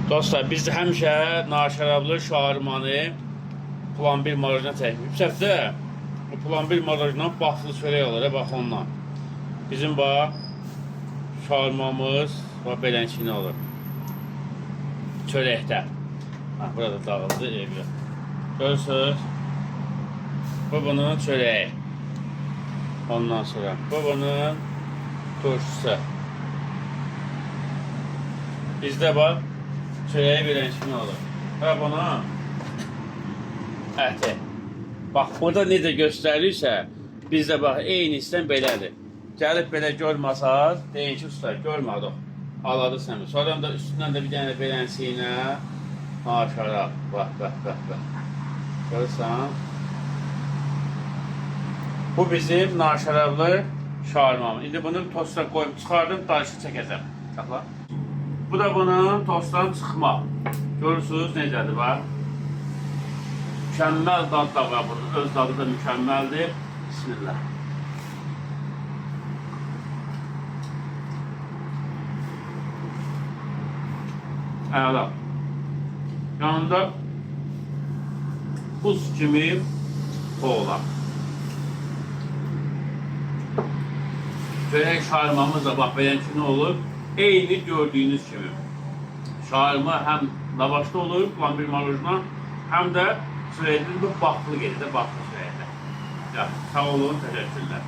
Dostlar, biz həmişə naşərablı şaurmanı plomber marajına çəkdik. Bu səfdə bu plomber marajından baxlı çörək olur, bax ondan. Bizim bax şaurmamız bax beləncini olur. Çörəkdə. Ha, burada dağıldı evə. Görürsünüz? Bu bunun çörəyi. Ondan sonra bu bunun turşusu. Bizdə bax çörəyi beləncini olur. Və bunun əti. Bax, burada necə göstərirsə, bizdə bax, eynisindən belədir. Gəlib belə görməsəz, deyin ki, usta, görmədik. Aladı səni. Sonra da üstündən də bir dənə belənsi ilə şarab. Bax, bax, bax, bax. Görürsən? Bu bizim naşərablı şaurmamız. İndi bunu tosta qoyub çıxardım, darışı çəkəcəm. Baxla. Bu da bunun tostdan çıxma. Görürsünüz necədir, bax. Mükəmməl dad da var bunun. Öz dadı da mükəmməldir. Bismillah. Əla. Yanında buz kimi oğlan. Çörək şaurmamız da bax beləncə nə olur? Eyni gördüyünüz kimi. Şaurma həm lavaşda olur, plomber marajına, həm də çörəkdə bu baxlı gelir də, baxlı çörəkdə. Ya, sağ olun, təşəkkürlər.